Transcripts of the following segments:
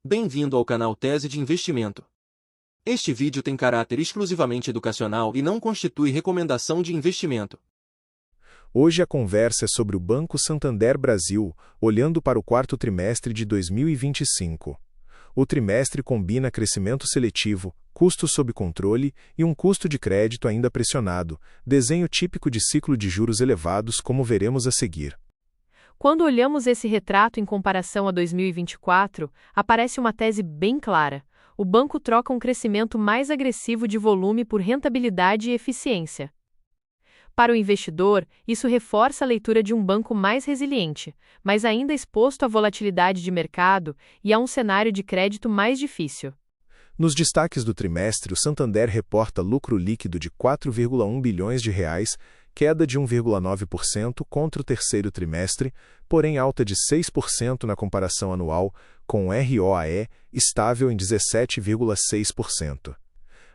Bem-vindo ao canal Tese de Investimento. Este vídeo tem caráter exclusivamente educacional e não constitui recomendação de investimento. Hoje a conversa é sobre o Banco Santander Brasil, olhando para o quarto trimestre de 2025. O trimestre combina crescimento seletivo, custos sob controle e um custo de crédito ainda pressionado, desenho típico de ciclo de juros elevados, como veremos a seguir. Quando olhamos esse retrato em comparação a 2024, aparece uma tese bem clara. O banco troca um crescimento mais agressivo de volume por rentabilidade e eficiência. Para o investidor, isso reforça a leitura de um banco mais resiliente, mas ainda exposto à volatilidade de mercado e a um cenário de crédito mais difícil. Nos destaques do trimestre, o Santander reporta lucro líquido de R$ 4,1 bilhões, queda de 1,9% contra o terceiro trimestre, porém alta de 6% na comparação anual, com ROAE estável em 17,6%.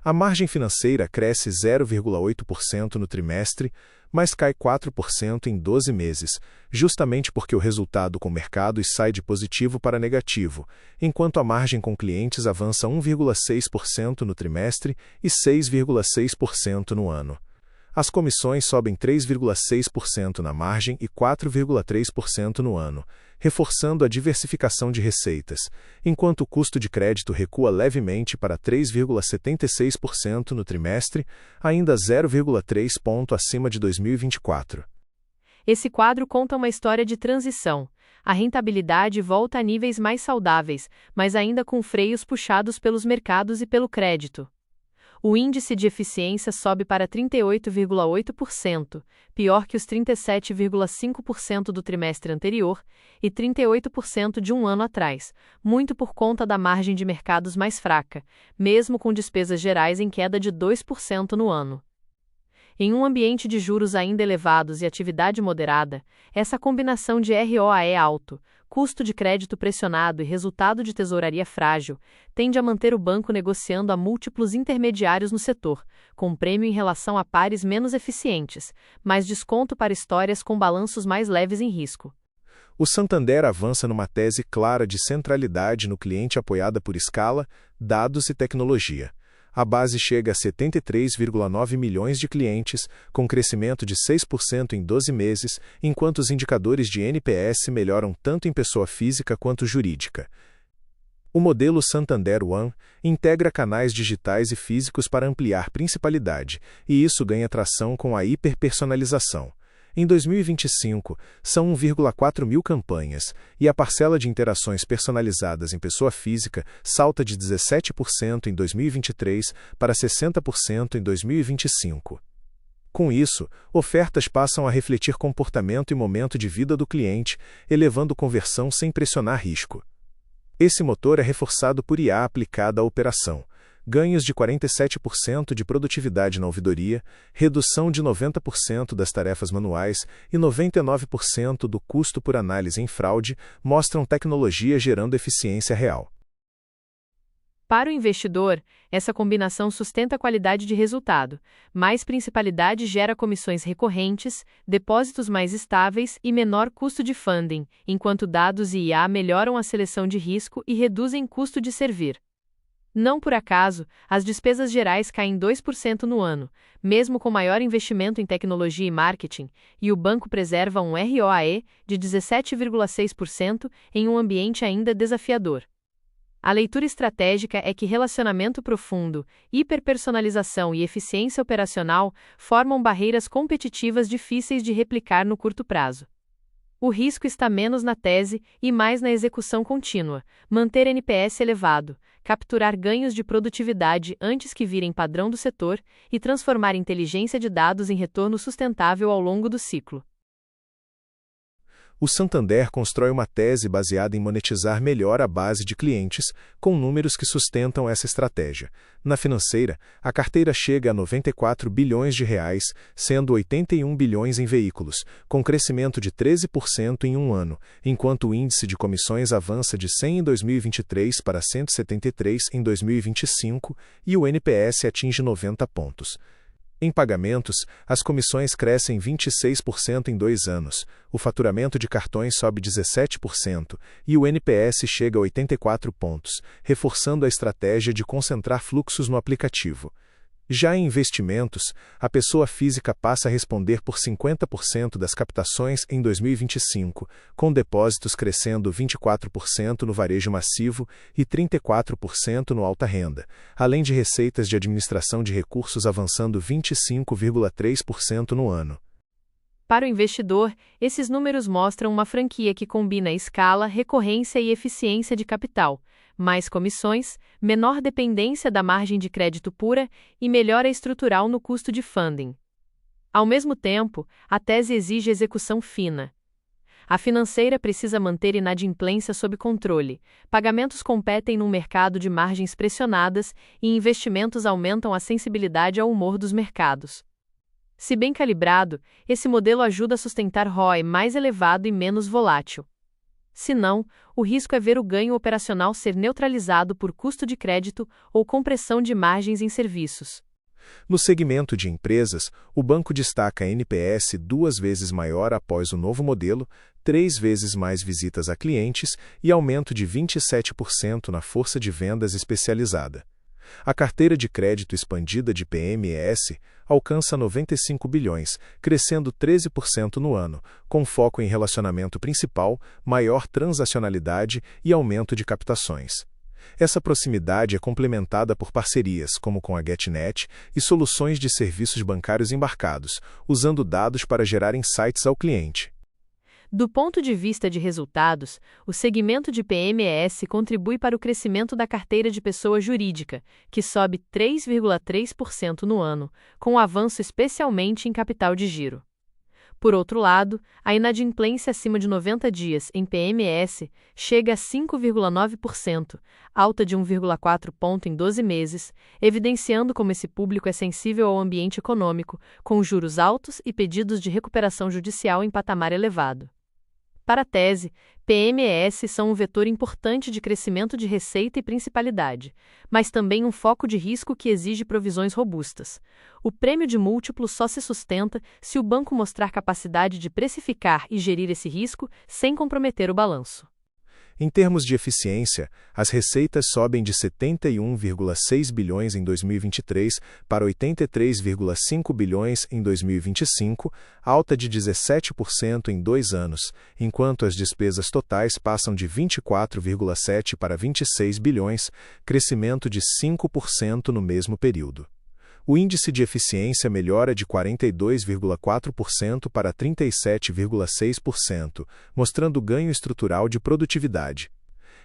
A margem financeira cresce 0,8% no trimestre, mas cai 4% em 12 meses, justamente porque o resultado com mercados sai de positivo para negativo, enquanto a margem com clientes avança 1,6% no trimestre e 6,6% no ano. As comissões sobem 3,6% na margem e 4,3% no ano, reforçando a diversificação de receitas, enquanto o custo de crédito recua levemente para 3,76% no trimestre, ainda 0,3 ponto acima de 2024. Esse quadro conta uma história de transição. A rentabilidade volta a níveis mais saudáveis, mas ainda com freios puxados pelos mercados e pelo crédito. O índice de eficiência sobe para 38,8%, pior que os 37,5% do trimestre anterior e 38% de um ano atrás, muito por conta da margem de mercados mais fraca, mesmo com despesas gerais em queda de 2% no ano. Em um ambiente de juros ainda elevados e atividade moderada, essa combinação de ROAE alto, custo de crédito pressionado e resultado de tesouraria frágil, tende a manter o banco negociando a múltiplos intermediários no setor, com prêmio em relação a pares menos eficientes, mas desconto para histórias com balanços mais leves em risco. O Santander avança numa tese clara de centralidade no cliente apoiada por escala, dados e tecnologia. A base chega a 73,9 milhões de clientes, com crescimento de 6% em 12 meses, enquanto os indicadores de NPS melhoram tanto em pessoa física quanto jurídica. O modelo Santander One integra canais digitais e físicos para ampliar principalidade, e isso ganha tração com a hiperpersonalização. Em 2025, são 1,4 mil campanhas, e a parcela de interações personalizadas em pessoa física salta de 17% em 2023 para 60% em 2025. Com isso, ofertas passam a refletir comportamento e momento de vida do cliente, elevando conversão sem pressionar risco. Esse motor é reforçado por IA aplicada à operação. Ganhos de 47% de produtividade na ouvidoria, redução de 90% das tarefas manuais e 99% do custo por análise em fraude mostram tecnologia gerando eficiência real. Para o investidor, essa combinação sustenta a qualidade de resultado, mais principalidade gera comissões recorrentes, depósitos mais estáveis e menor custo de funding, enquanto dados e IA melhoram a seleção de risco e reduzem custo de servir. Não por acaso, as despesas gerais caem 2% no ano, mesmo com maior investimento em tecnologia e marketing, e o banco preserva um ROAE de 17,6% em um ambiente ainda desafiador. A leitura estratégica é que relacionamento profundo, hiperpersonalização e eficiência operacional formam barreiras competitivas difíceis de replicar no curto prazo. O risco está menos na tese e mais na execução contínua, manter NPS elevado, capturar ganhos de produtividade antes que virem padrão do setor e transformar inteligência de dados em retorno sustentável ao longo do ciclo. O Santander constrói uma tese baseada em monetizar melhor a base de clientes, com números que sustentam essa estratégia. Na financeira, a carteira chega a R$ 94 bilhões, sendo 81 bilhões em veículos, com crescimento de 13% em um ano, enquanto o índice de comissões avança de 100 em 2023 para 173 em 2025 e o NPS atinge 90 pontos. Em pagamentos, as comissões crescem 26% em 2 anos, o faturamento de cartões sobe 17% e o NPS chega a 84 pontos, reforçando a estratégia de concentrar fluxos no aplicativo. Já em investimentos, a pessoa física passa a responder por 50% das captações em 2025, com depósitos crescendo 24% no varejo massivo e 34% no alta renda, além de receitas de administração de recursos avançando 25,3% no ano. Para o investidor, esses números mostram uma franquia que combina escala, recorrência e eficiência de capital, mais comissões, menor dependência da margem de crédito pura e melhora estrutural no custo de funding. Ao mesmo tempo, a tese exige execução fina. A financeira precisa manter inadimplência sob controle, pagamentos competem num mercado de margens pressionadas e investimentos aumentam a sensibilidade ao humor dos mercados. Se bem calibrado, esse modelo ajuda a sustentar ROE mais elevado e menos volátil. Se não, o risco é ver o ganho operacional ser neutralizado por custo de crédito ou compressão de margens em serviços. No segmento de empresas, o banco destaca NPS 2 vezes maior após o novo modelo, 3 vezes mais visitas a clientes e aumento de 27% na força de vendas especializada. A carteira de crédito expandida de PMES alcança 95 bilhões, crescendo 13% no ano, com foco em relacionamento principal, maior transacionalidade e aumento de captações. Essa proximidade é complementada por parcerias, como com a GetNet, e soluções de serviços bancários embarcados, usando dados para gerar insights ao cliente. Do ponto de vista de resultados, o segmento de PMES contribui para o crescimento da carteira de pessoa jurídica, que sobe 3,3% no ano, com avanço especialmente em capital de giro. Por outro lado, a inadimplência acima de 90 dias em PMES chega a 5,9%, alta de 1,4 ponto em 12 meses, evidenciando como esse público é sensível ao ambiente econômico, com juros altos e pedidos de recuperação judicial em patamar elevado. Para a tese, PMES são um vetor importante de crescimento de receita e principalidade, mas também um foco de risco que exige provisões robustas. O prêmio de múltiplo só se sustenta se o banco mostrar capacidade de precificar e gerir esse risco sem comprometer o balanço. Em termos de eficiência, as receitas sobem de 71,6 bilhões em 2023 para 83,5 bilhões em 2025, alta de 17% em 2 anos, enquanto as despesas totais passam de 24,7 para 26 bilhões, crescimento de 5% no mesmo período. O índice de eficiência melhora de 42,4% para 37,6%, mostrando ganho estrutural de produtividade.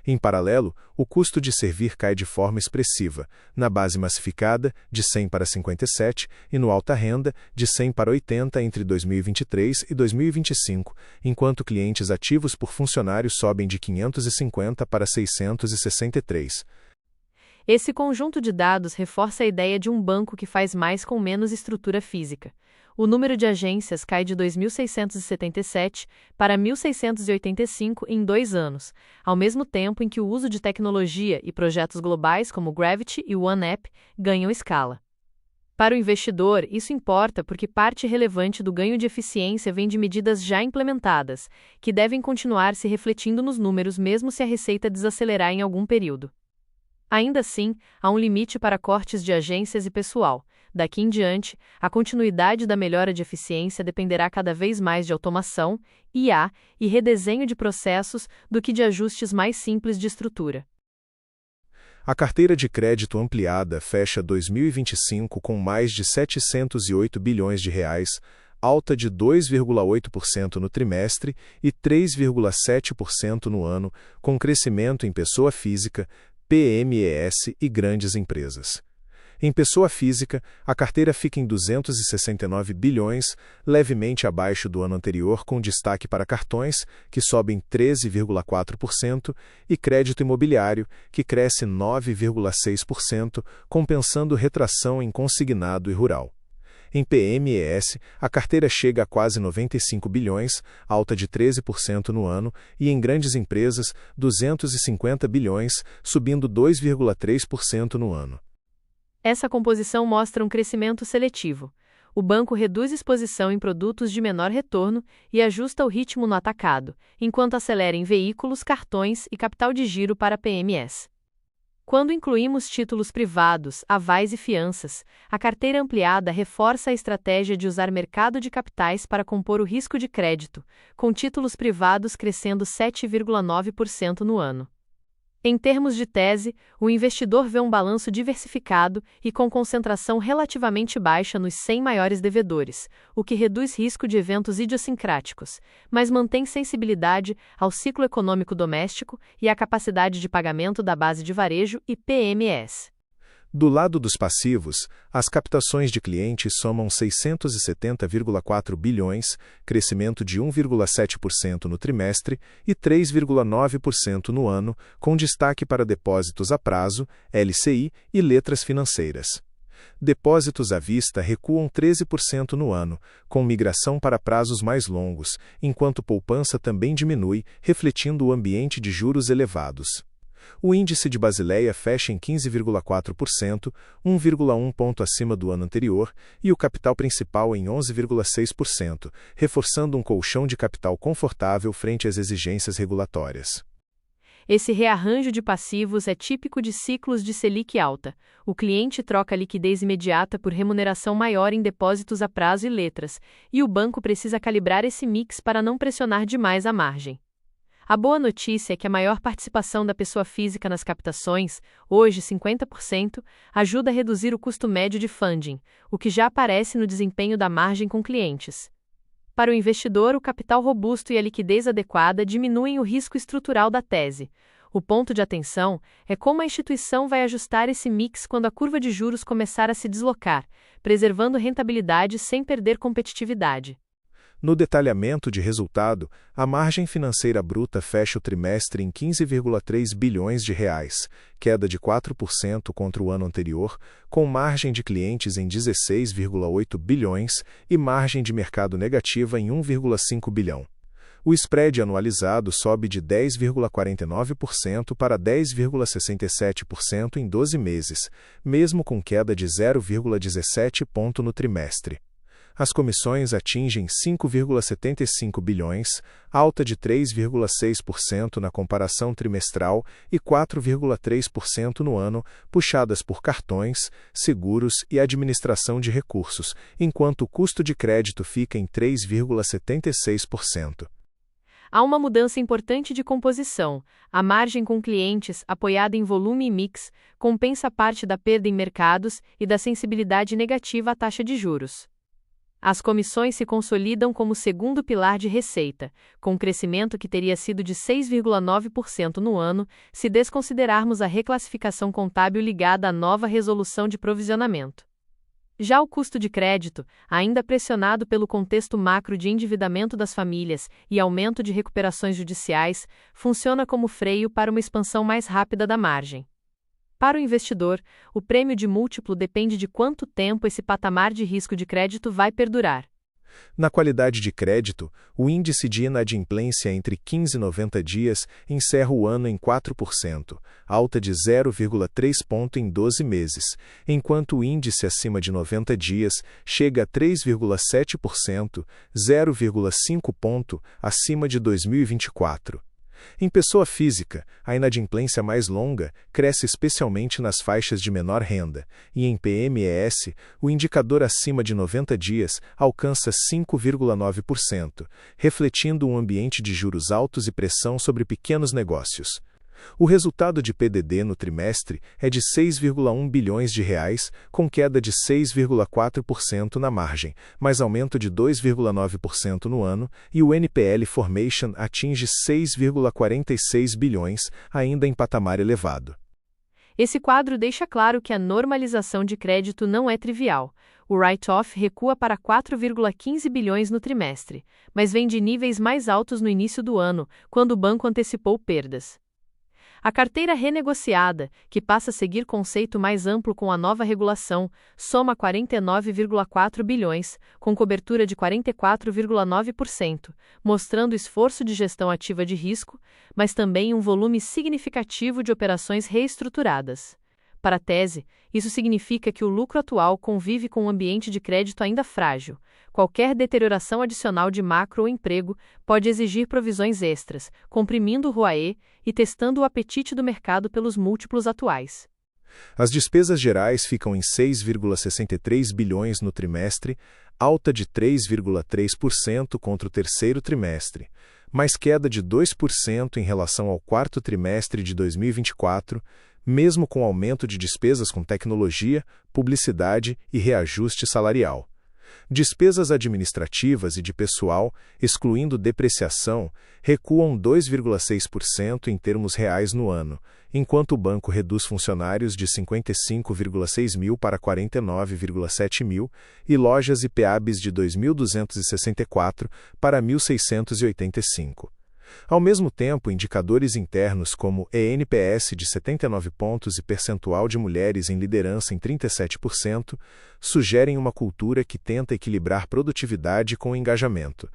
Em paralelo, o custo de servir cai de forma expressiva, na base massificada, de 100 para 57, e no alta renda, de 100 para 80 entre 2023 e 2025, enquanto clientes ativos por funcionário sobem de 550 para 663. Esse conjunto de dados reforça a ideia de um banco que faz mais com menos estrutura física. O número de agências cai de 2.677 para 1.685 em 2 anos, ao mesmo tempo em que o uso de tecnologia e projetos globais como Gravity e OneApp ganham escala. Para o investidor, isso importa porque parte relevante do ganho de eficiência vem de medidas já implementadas, que devem continuar se refletindo nos números mesmo se a receita desacelerar em algum período. Ainda assim, há um limite para cortes de agências e pessoal. Daqui em diante, a continuidade da melhora de eficiência dependerá cada vez mais de automação, IA e redesenho de processos do que de ajustes mais simples de estrutura. A carteira de crédito ampliada fecha 2025 com mais de 708 bilhões de reais, alta de 2,8% no trimestre e 3,7% no ano, com crescimento em pessoa física, PMES e grandes empresas. Em pessoa física, a carteira fica em 269 bilhões, levemente abaixo do ano anterior, com destaque para cartões, que sobem 13,4%, e crédito imobiliário, que cresce 9,6%, compensando retração em consignado e rural. Em PMES, a carteira chega a quase 95 bilhões, alta de 13% no ano, e em grandes empresas, 250 bilhões, subindo 2,3% no ano. Essa composição mostra um crescimento seletivo. o banco reduz exposição em produtos de menor retorno e ajusta o ritmo no atacado, enquanto acelera em veículos, cartões e capital de giro para PMS. Quando incluímos títulos privados, avais e fianças, a carteira ampliada reforça a estratégia de usar mercado de capitais para compor o risco de crédito, com títulos privados crescendo 7,9% no ano. Em termos de tese, o investidor vê um balanço diversificado e com concentração relativamente baixa nos 100 maiores devedores, o que reduz risco de eventos idiosincráticos, mas mantém sensibilidade ao ciclo econômico doméstico e à capacidade de pagamento da base de varejo e PMS. Do lado dos passivos, as captações de clientes somam 670,4 bilhões, crescimento de 1,7% no trimestre e 3,9% no ano, com destaque para depósitos a prazo, LCI e letras financeiras. Depósitos à vista recuam 13% no ano, com migração para prazos mais longos, enquanto poupança também diminui, refletindo o ambiente de juros elevados. O índice de Basileia fecha em 15,4%, 1,1 ponto acima do ano anterior, e o capital principal em 11,6%, reforçando um colchão de capital confortável frente às exigências regulatórias. Esse rearranjo de passivos é típico de ciclos de Selic alta. O cliente troca liquidez imediata por remuneração maior em depósitos a prazo e letras, e o banco precisa calibrar esse mix para não pressionar demais a margem. A boa notícia é que a maior participação da pessoa física nas captações, hoje 50%, ajuda a reduzir o custo médio de funding, o que já aparece no desempenho da margem com clientes. Para o investidor, o capital robusto e a liquidez adequada diminuem o risco estrutural da tese. O ponto de atenção é como a instituição vai ajustar esse mix quando a curva de juros começar a se deslocar, preservando rentabilidade sem perder competitividade. No detalhamento de resultado, a margem financeira bruta fecha o trimestre em 15,3 bilhões de reais, queda de 4% contra o ano anterior, com margem de clientes em 16,8 bilhões e margem de mercado negativa em 1,5 bilhão. O spread anualizado sobe de 10,49% para 10,67% em 12 meses, mesmo com queda de 0,17 ponto no trimestre. As comissões atingem 5,75 bilhões, alta de 3,6% na comparação trimestral e 4,3% no ano, puxadas por cartões, seguros e administração de recursos, enquanto o custo de crédito fica em 3,76%. Há uma mudança importante de composição. A margem com clientes, apoiada em volume e mix, compensa parte da perda em mercados e da sensibilidade negativa à taxa de juros. As comissões se consolidam como segundo pilar de receita, com um crescimento que teria sido de 6,9% no ano, se desconsiderarmos a reclassificação contábil ligada à nova resolução de provisionamento. Já o custo de crédito, ainda pressionado pelo contexto macro de endividamento das famílias e aumento de recuperações judiciais, funciona como freio para uma expansão mais rápida da margem. Para o investidor, o prêmio de múltiplo depende de quanto tempo esse patamar de risco de crédito vai perdurar. Na qualidade de crédito, o índice de inadimplência entre 15 e 90 dias encerra o ano em 4%, alta de 0,3 ponto em 12 meses, enquanto o índice acima de 90 dias chega a 3,7%, 0,5 ponto acima de 2024. Em pessoa física, a inadimplência mais longa cresce especialmente nas faixas de menor renda, e em PMES, o indicador acima de 90 dias alcança 5,9%, refletindo um ambiente de juros altos e pressão sobre pequenos negócios. O resultado de PDD no trimestre é de 6,1 bilhões de reais, com queda de 6,4% na margem, mas aumento de 2,9% no ano, e o NPL Formation atinge 6,46 bilhões, ainda em patamar elevado. Esse quadro deixa claro que a normalização de crédito não é trivial. O write-off recua para 4,15 bilhões no trimestre, mas vem de níveis mais altos no início do ano, quando o banco antecipou perdas. A carteira renegociada, que passa a seguir conceito mais amplo com a nova regulação, soma 49,4 bilhões, com cobertura de 44,9%, mostrando esforço de gestão ativa de risco, mas também um volume significativo de operações reestruturadas. Para a tese, isso significa que o lucro atual convive com um ambiente de crédito ainda frágil. Qualquer deterioração adicional de macro ou emprego pode exigir provisões extras, comprimindo o ROAE e testando o apetite do mercado pelos múltiplos atuais. As despesas gerais ficam em 6,63 bilhões no trimestre, alta de 3,3% contra o terceiro trimestre, mas queda de 2% em relação ao quarto trimestre de 2024, mesmo com aumento de despesas com tecnologia, publicidade e reajuste salarial. Despesas administrativas e de pessoal, excluindo depreciação, recuam 2,6% em termos reais no ano, enquanto o banco reduz funcionários de 55,6 mil para 49,7 mil e lojas e PABs de 2.264 para 1.685. Ao mesmo tempo, indicadores internos como eNPS de 79 pontos e percentual de mulheres em liderança em 37% sugerem uma cultura que tenta equilibrar produtividade com engajamento.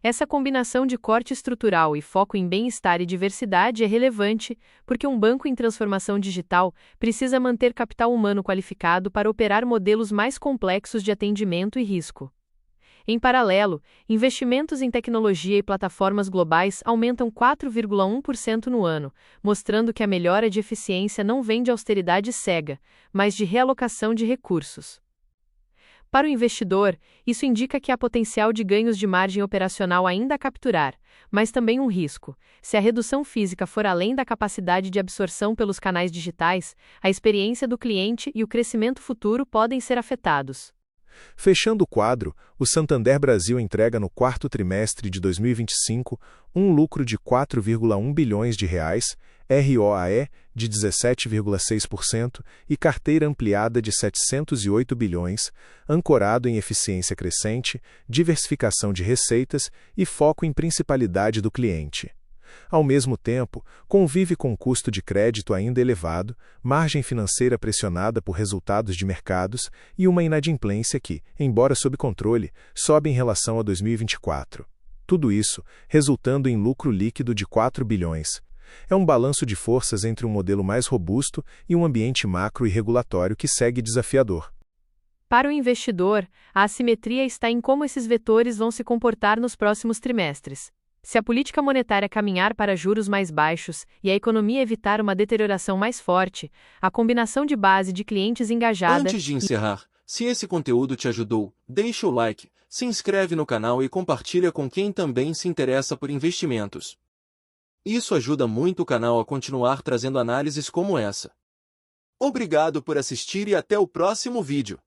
Essa combinação de corte estrutural e foco em bem-estar e diversidade é relevante, porque um banco em transformação digital precisa manter capital humano qualificado para operar modelos mais complexos de atendimento e risco. Em paralelo, investimentos em tecnologia e plataformas globais aumentam 4,1% no ano, mostrando que a melhora de eficiência não vem de austeridade cega, mas de realocação de recursos. Para o investidor, isso indica que há potencial de ganhos de margem operacional ainda a capturar, mas também um risco. Se a redução física for além da capacidade de absorção pelos canais digitais, a experiência do cliente e o crescimento futuro podem ser afetados. Fechando o quadro, o Santander Brasil entrega no quarto trimestre de 2025 um lucro de 4,1 bilhões de reais, ROAE de 17,6% e carteira ampliada de 708 bilhões, ancorado em eficiência crescente, diversificação de receitas e foco em principalidade do cliente. Ao mesmo tempo, convive com custo de crédito ainda elevado, margem financeira pressionada por resultados de mercados e uma inadimplência que, embora sob controle, sobe em relação a 2024. Tudo isso, resultando em lucro líquido de 4 bilhões. É um balanço de forças entre um modelo mais robusto e um ambiente macro e regulatório que segue desafiador. Para o investidor, a assimetria está em como esses vetores vão se comportar nos próximos trimestres. Se a política monetária caminhar para juros mais baixos e a economia evitar uma deterioração mais forte, a combinação de base de clientes engajada... Antes de encerrar, se esse conteúdo te ajudou, deixa o like, se inscreve no canal e compartilha com quem também se interessa por investimentos. Isso ajuda muito o canal a continuar trazendo análises como essa. Obrigado por assistir e até o próximo vídeo.